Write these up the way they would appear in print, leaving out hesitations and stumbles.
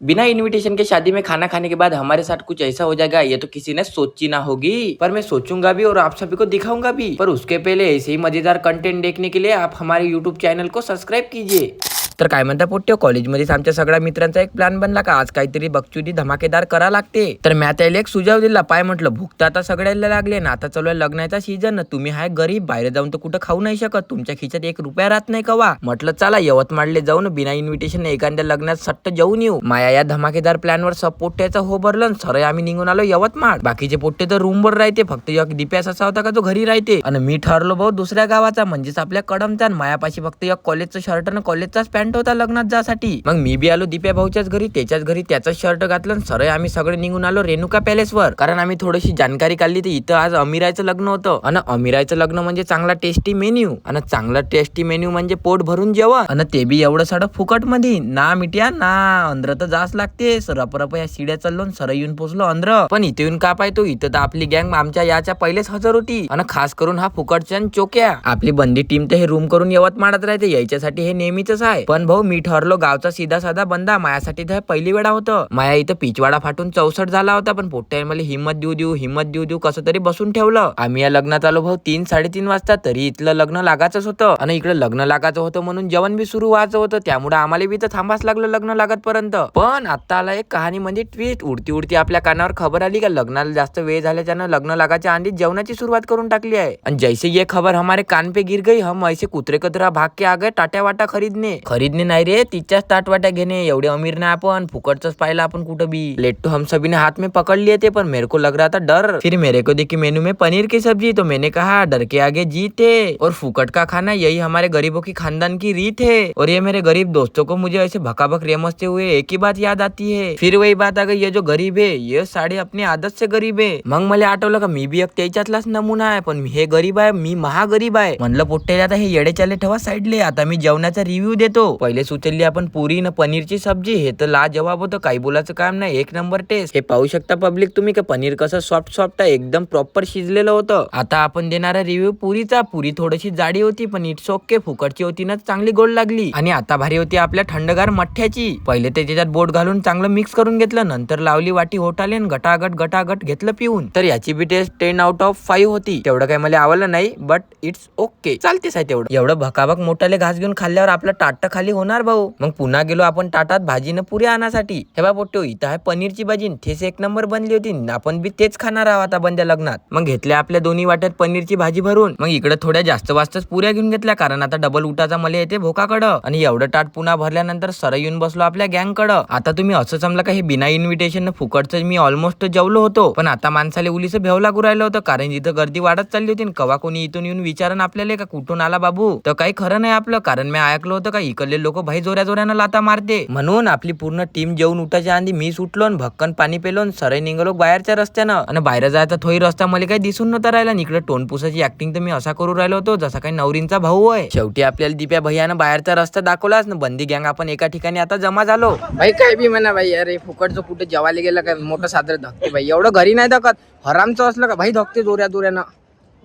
बिना इनविटेशन के शादी में खाना खाने के बाद हमारे साथ कुछ ऐसा हो जाएगा, ये तो किसी ने सोची ना होगी। पर मैं सोचूंगा भी और आप सभी को दिखाऊंगा भी। पर उसके पहले ऐसे ही मजेदार कंटेंट देखने के लिए आप हमारे यूट्यूब चॅनल को सबस्क्राईब कीजिए। तर काय म्हणता पोट्यो, कॉलेजमध्येच आमच्या सगळ्या मित्रांचा एक प्लॅन बनला का आज काहीतरी बकचुदी धमाकेदार करा लागते। तर मी त्याला एक सुझाव दिला, पाय म्हटलं भूक तर आता सगळ्याला लागले ना, आता चालू आहे लग्नाचा सीझन, तुम्ही हाय गरीब, बाहेर जाऊन तर कुठं खाऊ नाही शकत, तुमच्या खिशात ₹1 राहत नाही कवा। म्हटलं चला यवतमाळले जाऊन बिना इन्व्हिटेशन एखाद्या लग्नात सट्ट जाऊन येऊ। माया या धमाकेदार प्लॅनवर सब पोट्ट्याचा हो भरलं, सरळ आम्ही निघून आलो यवतमाळ। बाकीचे पोट्टे तर रूमवर राहते, फक्त एक दिप्यास असा होता का तो घरी राहते। आणि मी ठरलो भाऊ दुसऱ्या गावाचा, म्हणजेच आपल्या कडमचा। मायापाशी फक्त एक कॉलेजचा शर्ट आणि कॉलेजचाच पॅन्ट होता लग्नात जासाठी। मग मी बी आलो दिप्या भाऊच्याच घरी, त्याच्याच घरी त्याचाच शर्ट घातलं, सरळ आम्ही सगळे निघून आलो रेणुका पॅलेसवर। कारण आम्ही थोडीशी जानकारी काढली, तर इथं आज अमिरायचं लग्न होतं। आणि अमिरायचं लग्न म्हणजे चांगला टेस्टी मेन्यू, आणि चांगला टेस्टी मेन्यू म्हणजे पोट भरून जेवण, आणि ते बी एवढं साडं फुकट मध्ये ना मिट्या ना अंध्र तर जास लागते। रप या शिड्या चाललो सरळ येऊन पोचलो अंध्र। पण इथे येऊन का पाहतो, इथं तर आपली गँग आमच्या याच्या पहिलेच हजर होती, आणि खास करून हा फुकटच्या चोक्या। आपली बंदी टीम तर हे रूम करून यवतमाळात राहते, याच्यासाठी हे नेहमीच आहे। पण भाऊ मी ठरलो गावचा सीधा साधा बंदा, मायासाठी तर पहिली वेळा होतं। माया इथं पिचवाडा फाटून 64 झाला होता, पण पोट्ट्याने मला हिम्मत देऊ कसं तरी बसून ठेवलं। आम्ही या लग्नात आलो भाऊ 3-3:30 वाजता, तरी इथलं लग्न लागायचंच होतं, आणि इकडे लग्न लागायचं होतं म्हणून जेवण बी सुरू व्हायचं होतं, त्यामुळे आम्हाला बी तर थांबाच लागलं लग्न लागत पर्यंत। पण आता आला एक कहाणीमध्ये ट्विस्ट, उडती आपल्या कानावर खबर आली का लग्नाला जास्त वेळ झाल्याच्यानं लग्न लागायच्या आधी जेवणाची सुरुवात करून टाकली आहे। आणि जैसे ये खबर हमारे कान पे गिर गई, हम ऐसे कुतरे कतरा भाग के आ गए टाट्या वाटा खरीदने नाही रे, तिच्याच ताटवाट्या घेणे। एवढे अमीर नाही आपण, फुकटच पाहिलं आपण कुठं बी। प्लेट तो हम सभी ने हाथ में पकड़ लिए थे, पर मेरे को लग रहा था डर। फिर मेरे को देखी मेनू में पनीर की सब्जी, तो मैंने कहा डर के आगे जीत है, और फुकट का खाना यही हमारे गरीबों की खानदान की रीत है। और ये मेरे गरीब दोस्तों को मुझे ऐसे भकाभक रेमसते हुए एक ही बात याद आती है, फिर वही बात आ गई, ये जो गरीब है ये साडे अपनी आदत से गरीब है। मग मला आठवलं का मी बी एक त्याच्यातलाच नमुना आहे, पण हे गरीब आहे, मी महागरीब आहे। म्हणलं पोट्टे आता हे येडे चाले ठेवा साईडले, आता मी जेवणाचा रिव्ह्यू देतो। पहिले सुचलली आपण पुरी न पनीरची सब्जी, हे तर लाजवाब होतं, काही बोलायचं काम नाही, एक नंबर टेस्ट। हे पाहू शकता पब्लिक तुम्ही का पनीर कसं सॉफ्ट आहे, एकदम प्रॉपर शिजलेलं होतं। आता आपण देणारा रिव्ह्यू पुरीचा। पुरी थोडीशी जाडी होती, पण इट्स ओके, फुकटची होती ना, चांगली गोड लागली। आणि आता भारी होती आपल्या थंडगार मठ्ठ्याची। पहिले त्याच्यात बोट घालून चांगलं मिक्स करून घेतलं, नंतर लावली वाटी होटाले, गटागट घेतलं पिऊन। तर याची बी टेस्ट 10/5 होती। तेवढं काही मला आवडलं नाही, बट इट्स ओके, चालतेच आहे तेवढं। एवढं भकाभक मोठाले घास घेऊन खाल्ल्यावर आपलं ताट खाली होणार भाऊ। मग पुन्हा गेलो आपण ताटात भाजीनं पुरी आणण्यासाठी। हे बा पोट्टो, इथं आहे पनीरची भाजी, तेच एक नंबर बनली होती, आपण बी तेच खाणार आहोत आता बंद्या लग्नात। मग घेतल्या आपल्या दोन्ही वाट्यात पनीरची भाजी भरून। मग इकडे थोड्या जास्त वाजताच पुऱ्या घेऊन घेतल्या, कारण आता डबल उठाचा मला येते भोकाकडं। आणि एवढं ताट पुन्हा भरल्यानंतर सरळ येऊन बसलो आपल्या गँग कडं। आता तुम्ही असं समजा का हे बिना इन्व्हिटेशन फुकटचं मी ऑलमोस्ट जेवलो होतो, पण आता माणसाले उलीचं भेव लागू राहिलं होतं, कारण इथं गर्दी वाढत चालली होती। कवा कोणी इथून येऊन विचारन आपल्याला का कुठून आला बाबू, तर काही खरं नाही आपलं, कारण मी ऐकलं होतं का इकडले लोक भाई जोऱ्यानं लाता मारते। म्हणून आपली पूर्ण टीम जेवून उठायच्या आधी मी सुटलो, भक्कन पाणी पेलो, सरळ निघालो बाहेरच्या रस्त्यानं। आणि बाहेर जायचा थोडी रस्ता मला काही दिसून नव्हता राहिला, इकडे टोनपुसाची ऍक्टिंग तर मी असा करू राहिलो होतो जसा काही नवरींचा भाऊ आहे। शेवटी आपल्याला दिप्या भैयानं बाहेरचा रस्ता दाखवलाच ना, बंदी गँग आपण एका ठिकाणी आता जमा झालो। भाई काय बी म्हणा भाई, अरे फुकटचं कुठे जेवायला गेलं काय मोठं सादर धकते भाई, एवढं घरी नाही धकत, हरामचं असलं का भाई धकते जोऱ्यानं।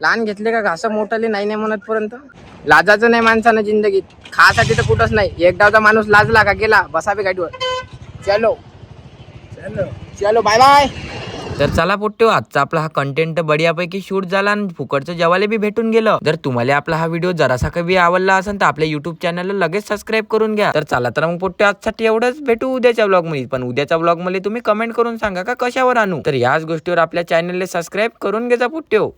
लहान घेतले का घास मोठाले नाही म्हणत पर्यंत, लाजाचं नाही माणसानं जिंदगीत, खासाठी तर कुठंच नाही। एकदाचा माणूस लाजला का गेला बसा बी गाडीवर, चलो बाय बाय। तर चला पोट्ट्यो, आजचा आपला हा कंटेंट बढियापैकी शूट झाला आणि फुकटचं जेवायला बी भेटून गेलं। जर तुम्हाला आपला हा व्हिडिओ जरासा काही आवडला असेल तर आपल्या युट्यूब चॅनलला लगेच सबस्क्राईब करून घ्या। तर चला तर मग पोट्ट्यो, आजसाठी एवढंच, भेटू उद्याच्या ब्लॉग मध्ये। पण उद्याच्या ब्लॉग मध्ये तुम्ही कमेंट करून सांगा का कशावर आणू, तर याच गोष्टीवर आपल्या चॅनलला सबस्क्राईब करून घ्या पोट्ट्यो।